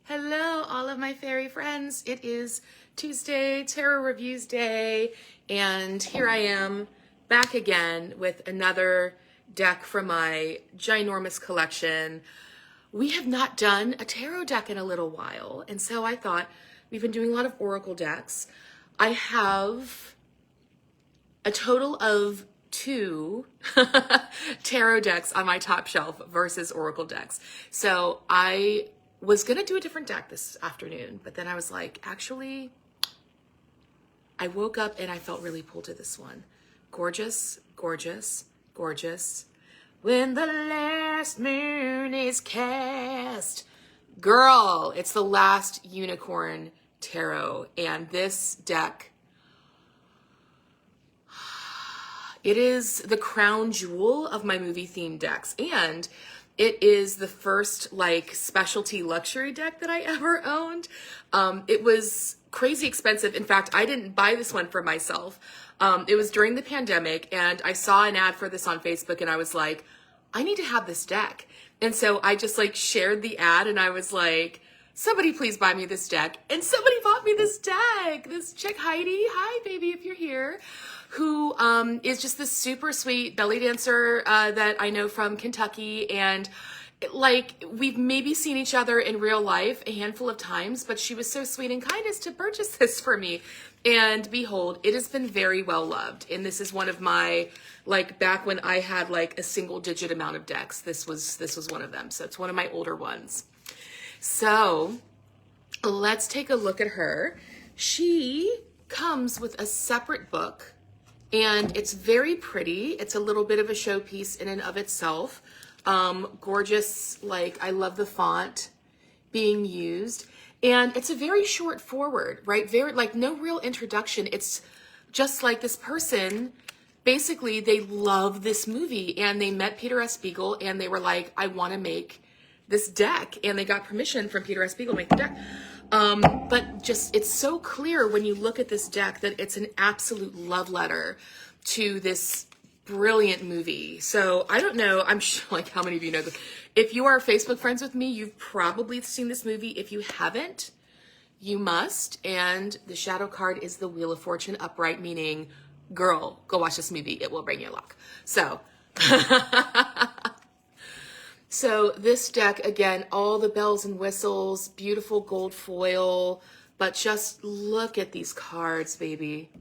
Hello, all of my fairy friends. It is Tuesday, Tarot Reviews Day, and here I am back again with another deck from my ginormous collection. We have not done a tarot deck in a little while, and so I thought we've been doing a lot of oracle decks. I have a total of 2 tarot decks on my top shelf versus oracle decks. So I was gonna do a different deck this afternoon, but then I was like, actually, I woke up and I felt really pulled to this one. Gorgeous, gorgeous, gorgeous. When the last moon is cast. Girl, it's the Last Unicorn Tarot. And this deck, it is the crown jewel of my movie themed decks. And it is the first like specialty luxury deck that I ever owned. It was crazy expensive. In fact, I didn't buy this one for myself. It was during the pandemic and I saw an ad for this on Facebook and I was like, I need to have this deck. And so I just like shared the ad and I was like, somebody please buy me this deck. And somebody bought me this deck. This chick, Heidi, hi baby if you're here, who is just this super sweet belly dancer that I know from Kentucky. And like we've maybe seen each other in real life a handful of times, but she was so sweet and kind as to purchase this for me. And behold, it has been very well loved. And this is one of my, like back when I had like a single digit amount of decks, this was one of them. So it's one of my older ones. So let's take a look at her. She comes with a separate book and it's very pretty. It's a little bit of a showpiece in and of itself. Gorgeous, like I love the font being used. And it's a very short forward, right? Very like no real introduction. It's just like this person, basically they love this movie and they met Peter S. Beagle and they were like, I want to make this deck, and they got permission from Peter S. Beagle to make the deck. But just, it's so clear when you look at this deck that it's an absolute love letter to this brilliant movie. So I don't know, I'm sure like how many of you know this. If you are Facebook friends with me, you've probably seen this movie. If you haven't, you must. And the shadow card is the Wheel of Fortune upright, meaning, girl, go watch this movie. It will bring you luck. So, so this deck, again, all the bells and whistles, beautiful gold foil, but just look at these cards, baby.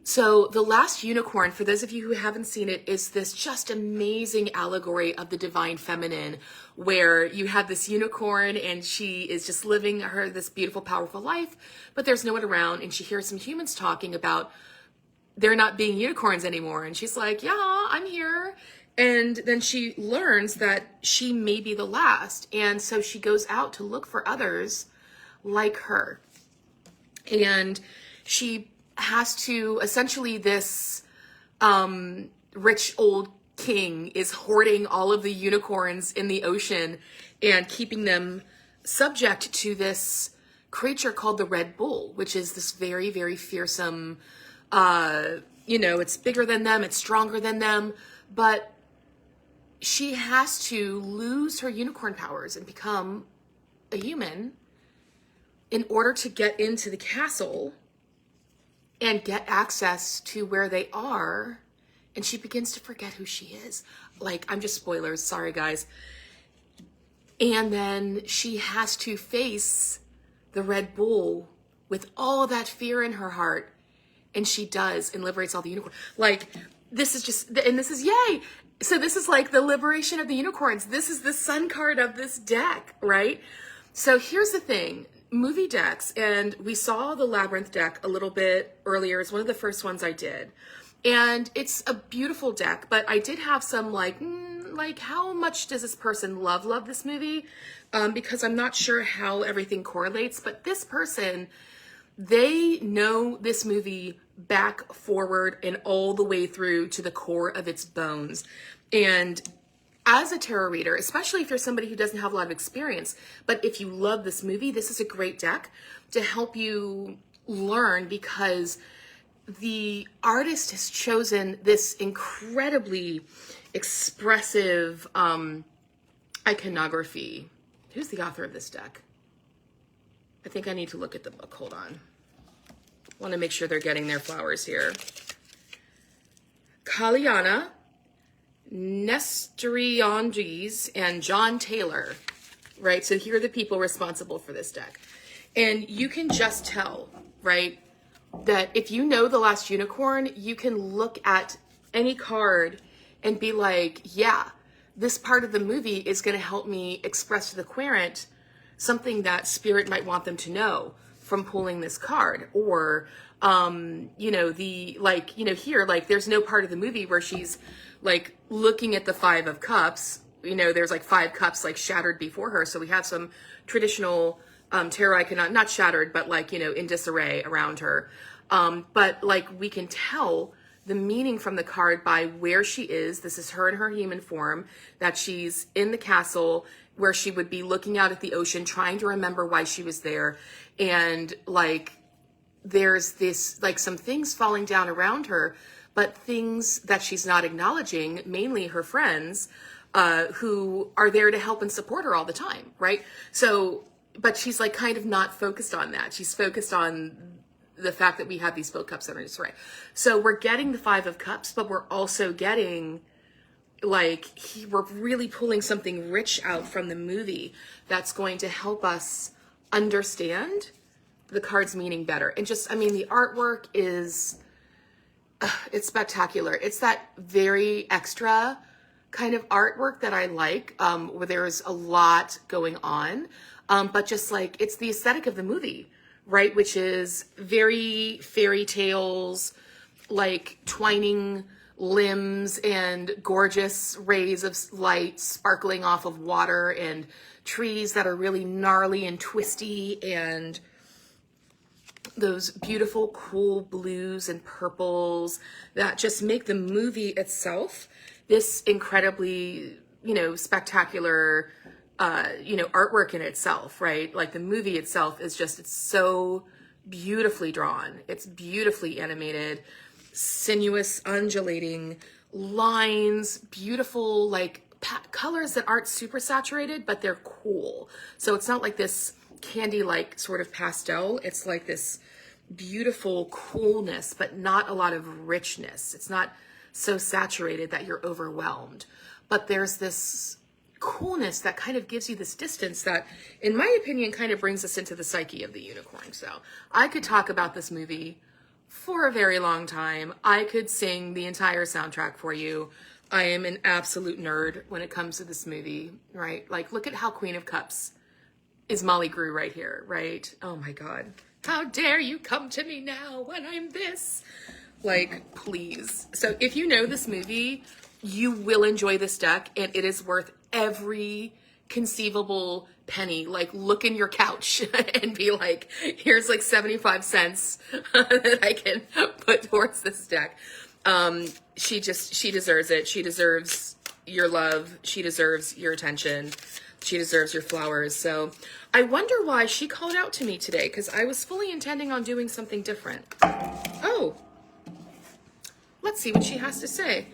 So the Last Unicorn, for those of you who haven't seen it, is this just amazing allegory of the divine feminine, where you have this unicorn and she is just living this beautiful, powerful life, but there's no one around, and she hears some humans talking about there not being unicorns anymore. And she's like, yeah, I'm here. And then she learns that she may be the last. And so she goes out to look for others like her. And she has to, essentially this rich old king is hoarding all of the unicorns in the ocean and keeping them subject to this creature called the Red Bull, which is this very, very fearsome, you know, it's bigger than them, it's stronger than them, but she has to lose her unicorn powers and become a human in order to get into the castle and get access to where they are. And she begins to forget who she is. Like, I'm just spoilers, sorry guys. And then she has to face the Red Bull with all that fear in her heart. And she does, and liberates all the unicorns. Like, this is just, and this is yay. So this is like the liberation of the unicorns. This is the sun card of this deck, right? So here's the thing, movie decks, and we saw the Labyrinth deck a little bit earlier. It's one of the first ones I did. And it's a beautiful deck, but I did have some like how much does this person love this movie? Because I'm not sure how everything correlates, but this person, they know this movie back, forward, and all the way through to the core of its bones. And as a tarot reader, especially if you're somebody who doesn't have a lot of experience, but if you love this movie, this is a great deck to help you learn, because the artist has chosen this incredibly expressive iconography. Who's the author of this deck? I think I need to look at the book. Hold on. Want to make sure they're getting their flowers here. Kaliana Nestoriandes and John Taylor, right? So here are the people responsible for this deck. And you can just tell, right, that if you know The Last Unicorn, you can look at any card and be like, yeah, this part of the movie is going to help me express to the querent something that spirit might want them to know from pulling this card. Or, you know, here, like, there's no part of the movie where she's like looking at the Five of Cups. You know, there's like 5 cups like shattered before her. So we have some traditional tarot icon, not shattered, but like, you know, in disarray around her. But like we can tell the meaning from the card by where she is. This is her in her human form, that she's in the castle where she would be looking out at the ocean, trying to remember why she was there. And like, there's this, like some things falling down around her, but things that she's not acknowledging, mainly her friends, who are there to help and support her all the time, right? So, but she's like kind of not focused on that. She's focused on the fact that we have these spilled cups under disarray. So we're getting the 5 of Cups, but we're also getting like, we're really pulling something rich out from the movie that's going to help us understand the card's meaning better. And just, I mean, the artwork is, it's spectacular. It's that very extra kind of artwork that I like, where there's a lot going on. But just like, it's the aesthetic of the movie, right? Which is very fairy tales, like twining limbs and gorgeous rays of light sparkling off of water and trees that are really gnarly and twisty, and those beautiful cool blues and purples that just make the movie itself this incredibly, you know, spectacular, you know, artwork in itself, right? Like the movie itself is just, it's so beautifully drawn. It's beautifully animated, sinuous, undulating lines, beautiful, like colors that aren't super saturated, but they're cool. So it's not like this candy-like sort of pastel. It's like this beautiful coolness, but not a lot of richness. It's not so saturated that you're overwhelmed, but there's this coolness that kind of gives you this distance that, in my opinion, kind of brings us into the psyche of the unicorn. So I could talk about this movie for a very long time. I could sing the entire soundtrack for you. I am an absolute nerd when it comes to this movie, right? Like, look at how Queen of Cups is Molly Grew right here, right? Oh my God. How dare you come to me now when I'm this? Like, please. So if you know this movie, you will enjoy this deck, and it is worth every conceivable penny. Like, look in your couch and be like, here's like 75 cents that I can put towards this deck. She deserves it. She deserves your love. She deserves your attention. She deserves your flowers. So I wonder why she called out to me today, because I was fully intending on doing something different. Oh, let's see what she has to say.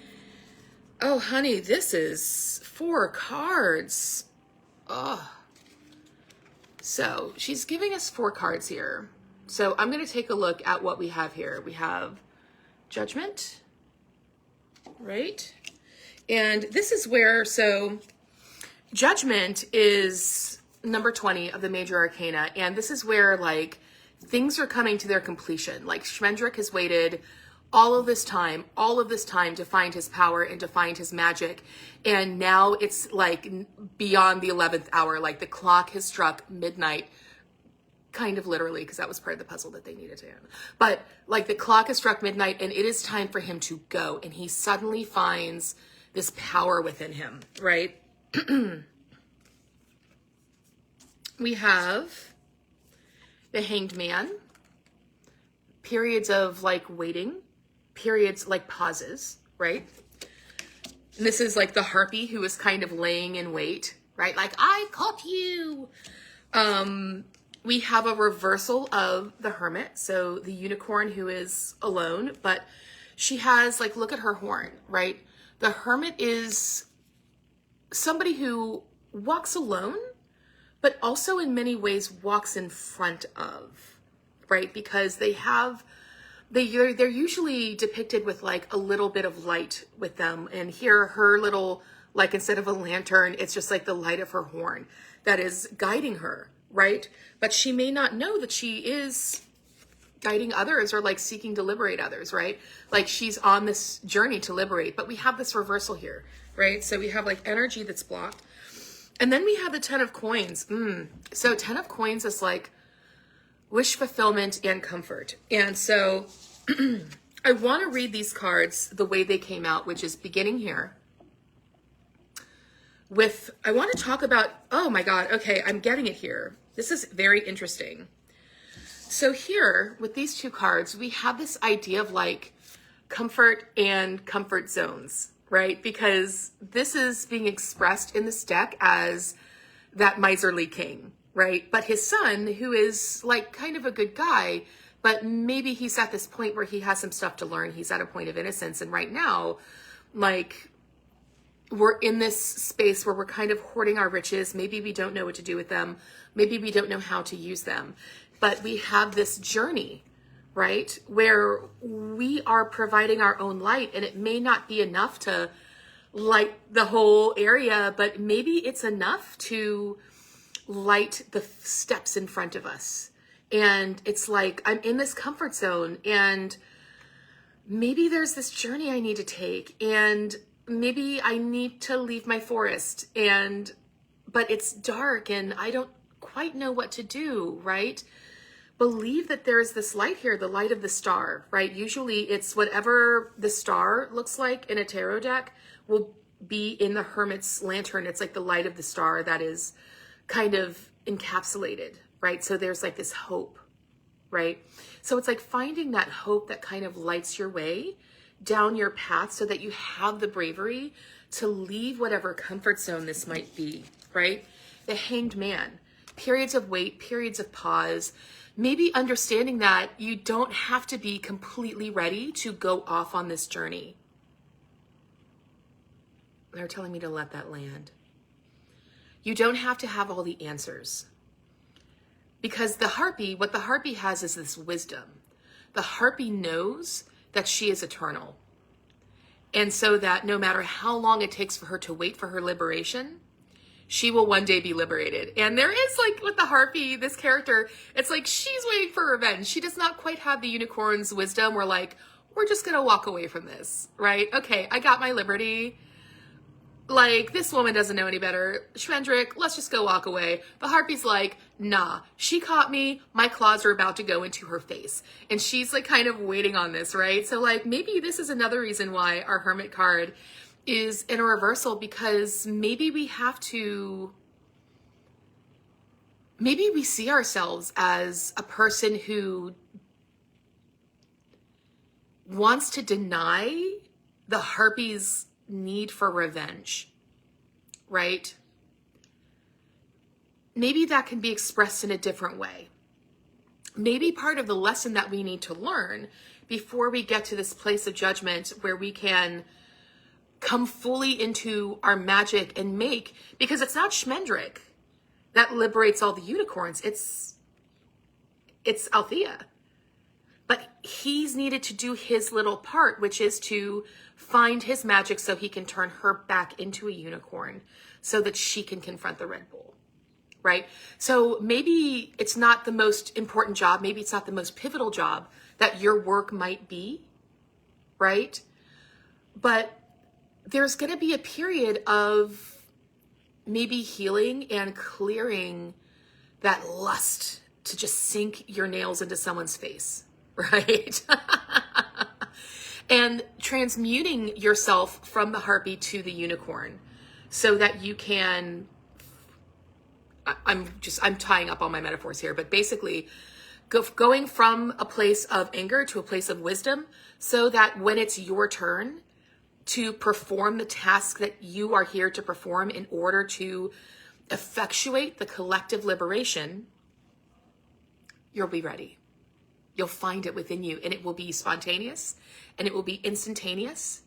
Oh, honey, this is 4 cards. Oh. So she's giving us 4 cards here. So I'm going to take a look at what we have here. We have Judgment, right? And this is where, so Judgment is number 20 of the major arcana. And this is where, like, things are coming to their completion. Like, Schmendrick has waited all of this time to find his power and to find his magic. And now it's like beyond the 11th hour, like the clock has struck midnight, kind of literally, because that was part of the puzzle that they needed to end. But like the clock has struck midnight and it is time for him to go. And he suddenly finds this power within him, right? We have the Hanged Man, periods of like waiting, periods like pauses, right? And this is like the harpy who is kind of laying in wait, right? Like, I caught you. We have a reversal of the hermit. So the unicorn who is alone, but she has, like, look at her horn, right? The hermit is somebody who walks alone, but also in many ways walks in front of, right? Because they're usually depicted with like a little bit of light with them. And here, her little, like instead of a lantern, it's just like the light of her horn that is guiding her, right? But she may not know that she is guiding others or like seeking to liberate others, right? Like she's on this journey to liberate, but we have this reversal here, right? So we have like energy that's blocked. And then we have the 10 of coins. So 10 of coins is like wish fulfillment and comfort. And so I want to read these cards the way they came out, which is beginning here with, I want to talk about, oh my God, okay, I'm getting it here. This is very interesting. So here with these two cards, we have this idea of like comfort and comfort zones, right? Because this is being expressed in this deck as that miserly king, right? But his son, who is like kind of a good guy, but maybe he's at this point where he has some stuff to learn. He's at a point of innocence. And right now, like, we're in this space where we're kind of hoarding our riches. Maybe we don't know what to do with them. Maybe we don't know how to use them. But we have this journey, right, where we are providing our own light, and it may not be enough to light the whole area, but maybe it's enough to light the steps in front of us. And it's like, I'm in this comfort zone, and maybe there's this journey I need to take, and maybe I need to leave my forest, but it's dark and I don't quite know what to do, right? Believe that there is this light here, the light of the star, right? Usually it's whatever the star looks like in a tarot deck will be in the hermit's lantern. It's like the light of the star that is kind of encapsulated, right? So there's like this hope, right? So it's like finding that hope that kind of lights your way down your path so that you have the bravery to leave whatever comfort zone this might be, right? The Hanged Man, periods of wait, periods of pause, maybe understanding that you don't have to be completely ready to go off on this journey. They're telling me to let that land. You don't have to have all the answers. Because the harpy, what the harpy has is this wisdom. The harpy knows that she is eternal. And so that no matter how long it takes for her to wait for her liberation, she will one day be liberated. And there is like with the harpy, this character, it's like she's waiting for revenge. She does not quite have the unicorn's wisdom. We're like, we're just going to walk away from this, right? Okay, I got my liberty. Like, this woman doesn't know any better. Schmendrick, let's just go walk away. The harpy's like, nah, she caught me. My claws are about to go into her face. And she's like kind of waiting on this, right? So like maybe this is another reason why our hermit card is in a reversal, because maybe we see ourselves as a person who wants to deny the harpy's need for revenge, right? Maybe that can be expressed in a different way. Maybe part of the lesson that we need to learn before we get to this place of judgment where we can come fully into our magic and make, because it's not Schmendrick that liberates all the unicorns, it's Althea. But he's needed to do his little part, which is to find his magic so he can turn her back into a unicorn so that she can confront the Red Bull, right? So maybe it's not the most important job. Maybe it's not the most pivotal job that your work might be, right? But there's going to be a period of maybe healing and clearing that lust to just sink your nails into someone's face, right? And transmuting yourself from the harpy to the unicorn so that you can, I'm tying up all my metaphors here, but basically going from a place of anger to a place of wisdom so that when it's your turn to perform the task that you are here to perform in order to effectuate the collective liberation, you'll be ready. You'll find it within you, and it will be spontaneous and it will be instantaneous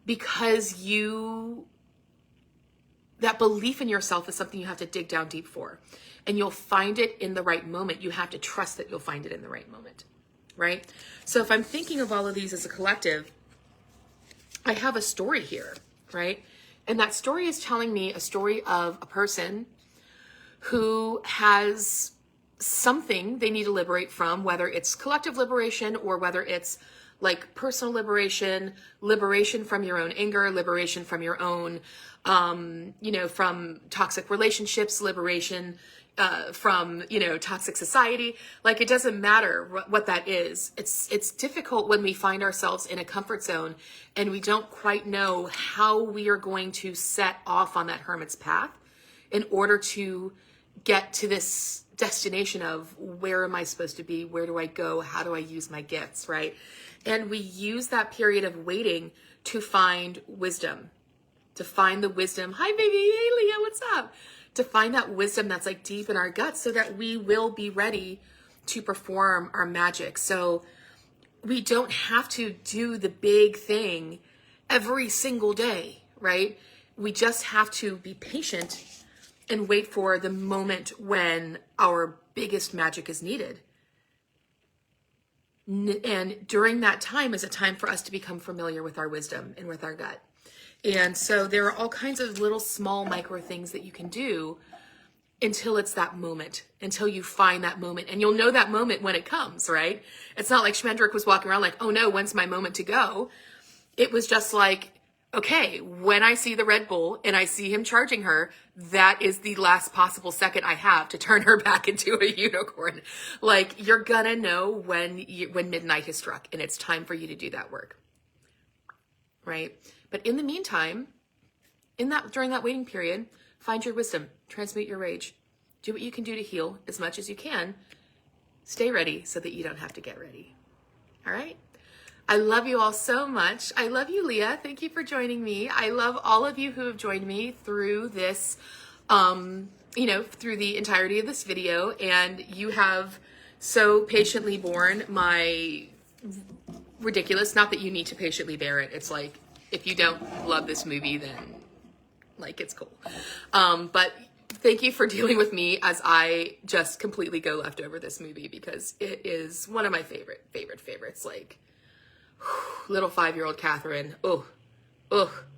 because that belief in yourself is something you have to dig down deep for. And you'll find it in the right moment. You have to trust that you'll find it in the right moment, right? So if I'm thinking of all of these as a collective, I have a story here, right? And that story is telling me a story of a person who has something they need to liberate from, whether it's collective liberation or whether it's like personal liberation, liberation from your own anger, liberation from your own, from toxic relationships, liberation from, toxic society. Like, it doesn't matter what that is. It's difficult when we find ourselves in a comfort zone and we don't quite know how we are going to set off on that hermit's path in order to get to this destination of where am I supposed to be? Where do I go? How do I use my gifts, right? And we use that period of waiting to find wisdom, to find the wisdom. Hi, baby. Hey, Leah, what's up? To find that wisdom that's like deep in our guts so that we will be ready to perform our magic. So we don't have to do the big thing every single day, right? We just have to be patient and wait for the moment when our biggest magic is needed. And during that time is a time for us to become familiar with our wisdom and with our gut. And so there are all kinds of little small micro things that you can do until it's that moment, until you find that moment. And you'll know that moment when it comes, right? It's not like Schmendrick was walking around like, oh no, when's my moment to go? It was just like, okay, when I see the Red Bull and I see him charging her, that is the last possible second I have to turn her back into a unicorn. Like, you're gonna know when midnight has struck and it's time for you to do that work, right? But in the meantime, during that waiting period, find your wisdom, transmute your rage, do what you can do to heal as much as you can. Stay ready so that you don't have to get ready. All right? I love you all so much. I love you, Leah. Thank you for joining me. I love all of you who have joined me through this, through the entirety of this video. And you have so patiently borne my ridiculous, not that you need to patiently bear it. It's like, if you don't love this movie, then like, it's cool. But thank you for dealing with me as I just completely go left over this movie because it is one of my favorites. Like, little 5-year-old Catherine,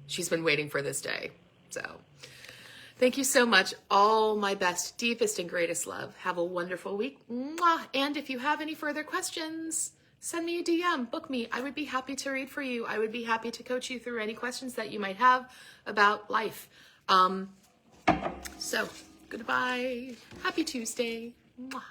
she's been waiting for this day. So thank you so much. All my best, deepest, and greatest love. Have a wonderful week. Mwah. And if you have any further questions, send me a DM, book me. I would be happy to read for you. I would be happy to coach you through any questions that you might have about life. So goodbye. Happy Tuesday. Mwah.